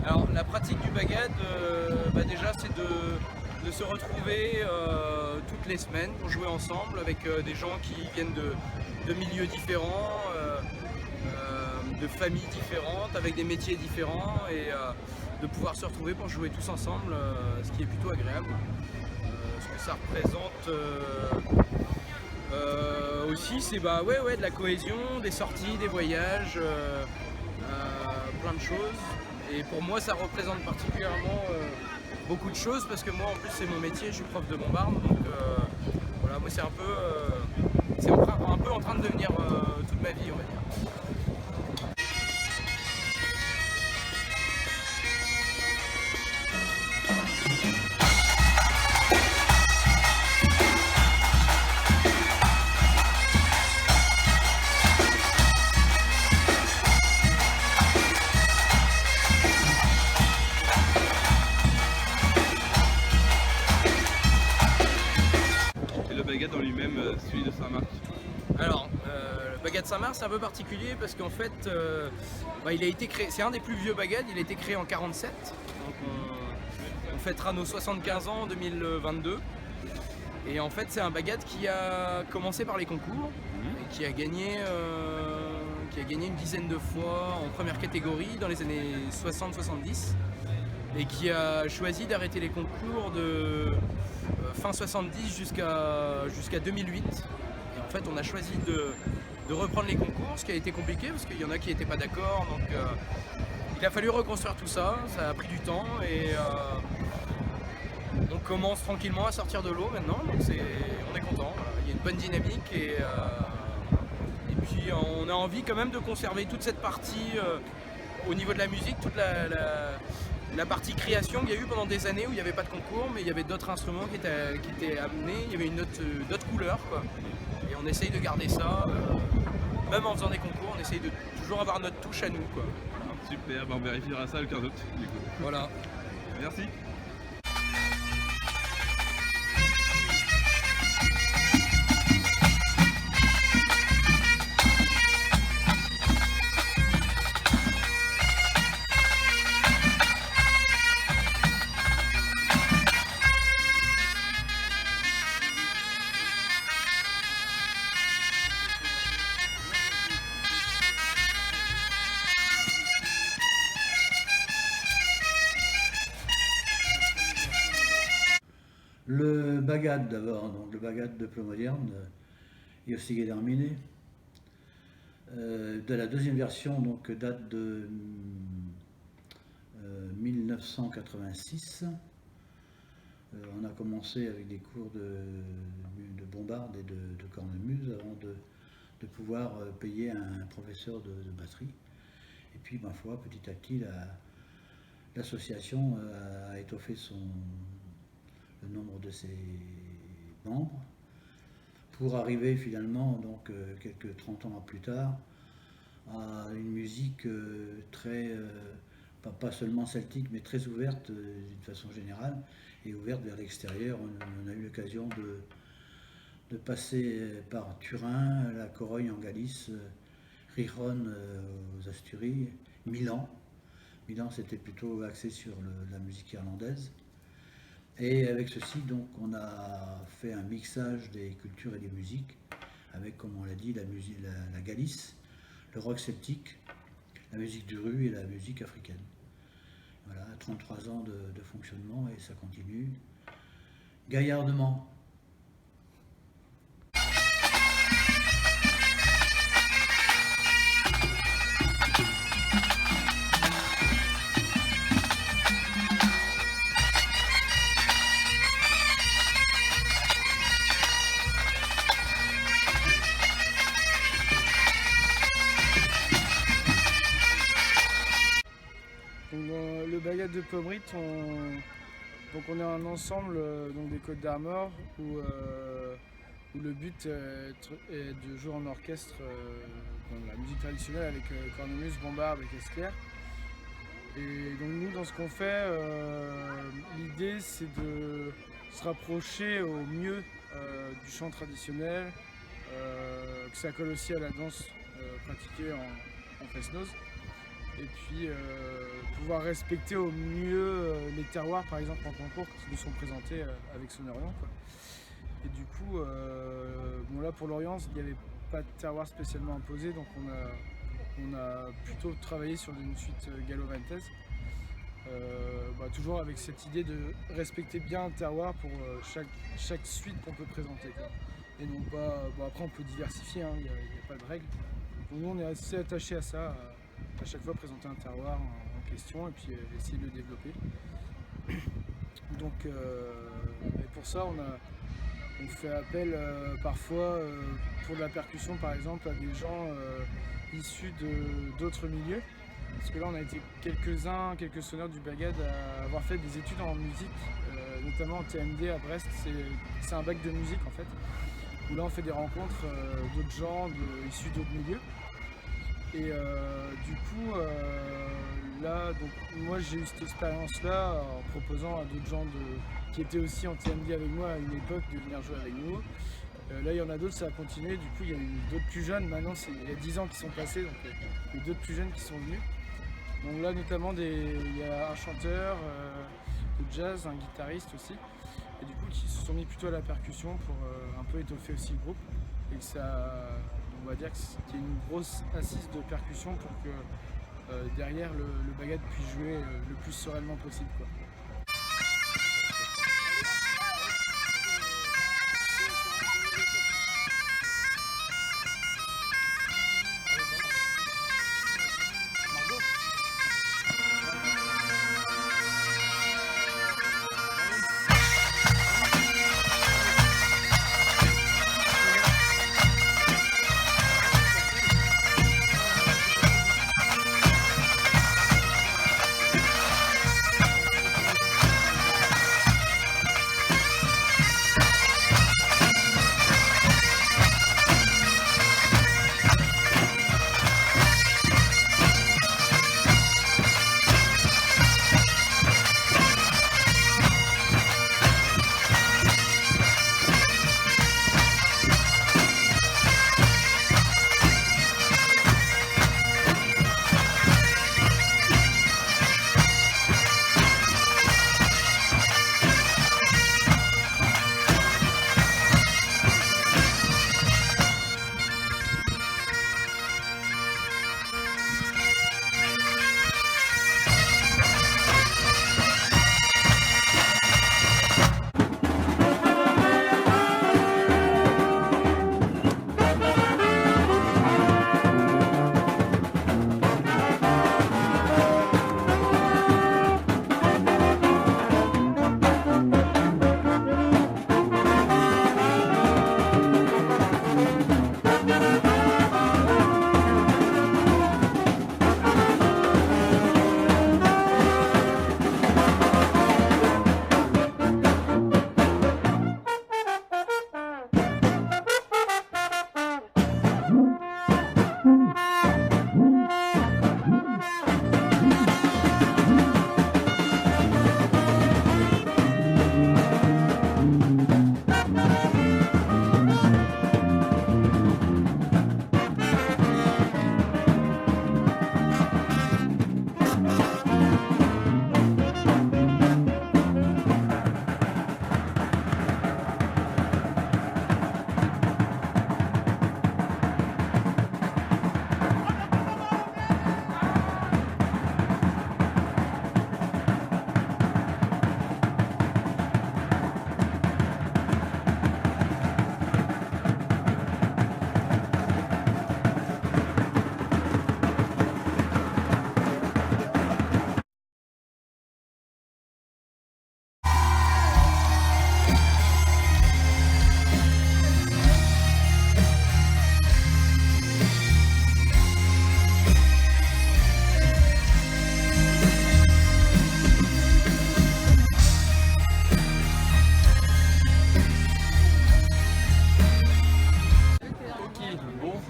Alors la pratique du bagad, déjà c'est de se retrouver toutes les semaines pour jouer ensemble avec des gens qui viennent de milieux différents, de familles différentes, avec des métiers différents et de pouvoir se retrouver pour jouer tous ensemble, ce qui est plutôt agréable. Ce que ça représente aussi, c'est de la cohésion, des sorties, des voyages, plein de choses. Et pour moi, ça représente particulièrement beaucoup de choses parce que moi, en plus, c'est mon métier, je suis prof de bombarde. Donc voilà, moi, c'est un peu en train de devenir toute ma vie, on va dire. Et le bagad en lui-même, celui de Saint-Marc. Alors, le bagad Saint-Marc, c'est un peu particulier parce qu'en fait, il a été créé, c'est un des plus vieux bagad, il a été créé en 47. Donc on fêtera nos 75 ans en 2022. Et en fait, c'est un bagad qui a commencé par les concours et qui a gagné une dizaine de fois en première catégorie dans les années 60-70 et qui a choisi d'arrêter les concours de fin 70 jusqu'à 2008. Et en fait, on a choisi de reprendre les concours, ce qui a été compliqué parce qu'il y en a qui n'étaient pas d'accord. Donc il a fallu reconstruire tout ça, ça a pris du temps et on commence tranquillement à sortir de l'eau maintenant, donc on est content. Voilà. Il y a une bonne dynamique et puis on a envie quand même de conserver toute cette partie au niveau de la musique, toute la partie création qu'il y a eu pendant des années où il n'y avait pas de concours, mais il y avait d'autres instruments qui étaient amenés, il y avait d'autres couleurs, quoi. Et on essaye de garder ça, même en faisant des concours, on essaye de toujours avoir notre touche à nous, quoi. Super, on vérifiera ça le 15 août du coup. Voilà. Merci. Le bagad d'abord, donc le bagad de Plot Moderne, Yossi Guédarminé. De la deuxième version, donc date de 1986. On a commencé avec des cours de bombarde et de cornemuse avant de pouvoir payer un professeur de batterie. Et puis, ma foi, petit à petit, l'association a étoffé le nombre de ses membres pour arriver finalement, donc quelques 30 ans plus tard, à une musique très, pas seulement celtique, mais très ouverte d'une façon générale et ouverte vers l'extérieur. On a eu l'occasion de passer par Turin, la Corogne en Galice, Rijon aux Asturies, Milan. Milan, c'était plutôt axé sur la musique irlandaise. Et avec ceci, donc, on a fait un mixage des cultures et des musiques, avec, comme on l'a dit, la Galice, le rock celtique, la musique de rue et la musique africaine. Voilà, 33 ans de fonctionnement et ça continue gaillardement. Donc, dans le bagad de Pommerit, on est un ensemble donc des Côtes d'Armor où le but est de jouer en orchestre dans la musique traditionnelle avec cornemuse, bombarde et caisse-claire. Et donc nous, dans ce qu'on fait, l'idée c'est de se rapprocher au mieux du chant traditionnel, que ça colle aussi à la danse pratiquée en Fresnoz. Et puis pouvoir respecter au mieux les terroirs, par exemple en concours, qui nous sont présentés avec Sonorion, quoi. Et du coup, bon là pour l'Orient, il n'y avait pas de terroir spécialement imposé, donc on a plutôt travaillé sur une suite gallo-ventaise. Toujours avec cette idée de respecter bien un terroir pour chaque suite qu'on peut présenter, quoi. Et non pas. Bon, après on peut diversifier, il n'y a pas de règle. Donc nous on est assez attaché à ça, à chaque fois présenter un terroir en question et puis essayer de le développer. Donc et pour ça on fait appel parfois pour de la percussion par exemple à des gens issus d'autres milieux. Parce que là on a été quelques sonneurs du Bagad à avoir fait des études en musique, notamment en TMD à Brest, c'est un bac de musique en fait, où là on fait des rencontres d'autres gens issus d'autres milieux. Et du coup là donc moi j'ai eu cette expérience là en proposant à d'autres gens qui étaient aussi en TMD avec moi à une époque de venir jouer avec nous. Là il y en a d'autres, ça a continué, du coup il y a eu d'autres plus jeunes, maintenant il y a 10 ans qui sont passés, donc il y a d'autres plus jeunes qui sont venus. Donc là notamment il y a un chanteur de jazz, un guitariste aussi, et du coup qui se sont mis plutôt à la percussion pour un peu étoffer aussi le groupe, et que ça, on va dire qu'il y a une grosse assise de percussion pour que derrière le Bagad puisse jouer le plus sereinement possible, quoi.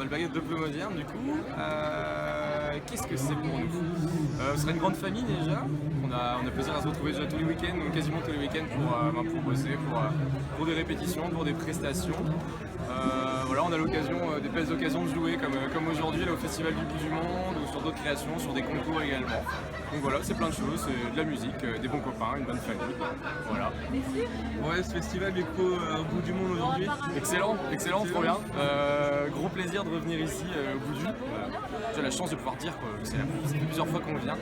le Bagad de Bleu Moderne du coup. Qu'est-ce que c'est pour nous? Ce sera une grande famille déjà. On a plaisir à se retrouver déjà tous les week-ends, donc quasiment tous les week-ends pour bosser, pour des répétitions, pour des prestations. Voilà, on a l'occasion, des belles occasions de jouer comme aujourd'hui là, au Festival du Bout du Monde ou sur d'autres créations, sur des concours également. Donc voilà, c'est plein de choses, c'est de la musique, des bons copains, une bonne famille. Voilà. Ouais, ce festival du coup au bout du monde aujourd'hui. Excellent, trop bien. Gros plaisir de revenir ici au bout du. J'ai la chance de pouvoir dire que ça fait plusieurs fois qu'on vient.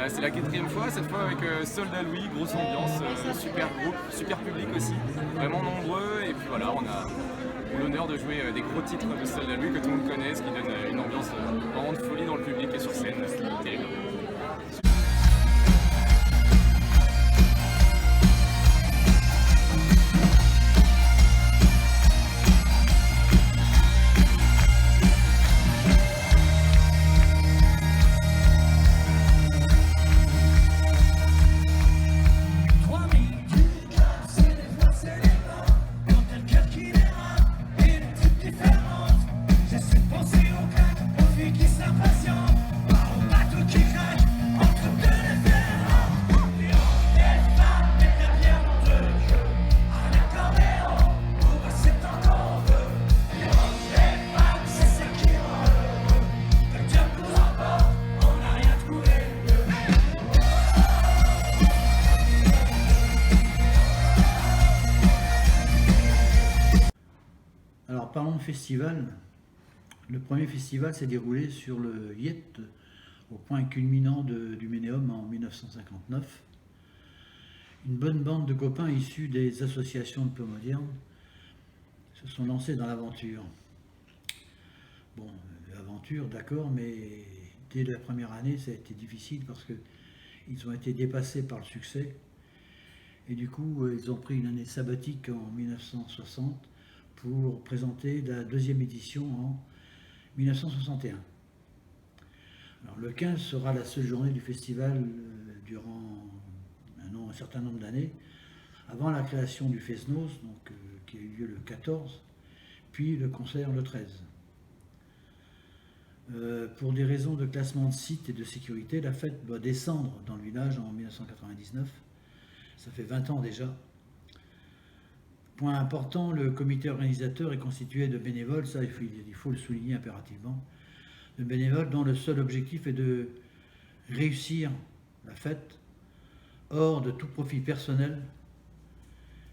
C'est la 4e fois, cette fois avec Soldat Louis, grosse ambiance, super groupe, super public aussi, vraiment nombreux. Et puis voilà, on a l'honneur de jouer des gros titres de Soldat Louis que tout le monde connaît, ce qui donne une ambiance vraiment de folie dans le public et sur scène, c'est terrible. Alors parlons de festival. Le premier festival s'est déroulé sur le Yet, au point culminant du Ménéum en 1959. Une bonne bande de copains issus des associations de peu modernes se sont lancés dans l'aventure. Bon, l'aventure, d'accord, mais dès la première année, ça a été difficile parce qu'ils ont été dépassés par le succès. Et du coup, ils ont pris une année sabbatique en 1960 pour présenter la 2e édition en 1961. Alors, le 15 sera la seule journée du festival durant un certain nombre d'années, avant la création du Fesnos, donc, qui a eu lieu le 14, puis le concert le 13. Pour des raisons de classement de site et de sécurité, la fête doit descendre dans le village en 1999. Ça fait 20 ans déjà. Point important, le comité organisateur est constitué de bénévoles, ça il faut le souligner impérativement, de bénévoles dont le seul objectif est de réussir la fête hors de tout profit personnel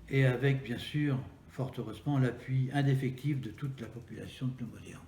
et avec bien sûr, fort heureusement, l'appui indéfectible de toute la population de Ploemodiern.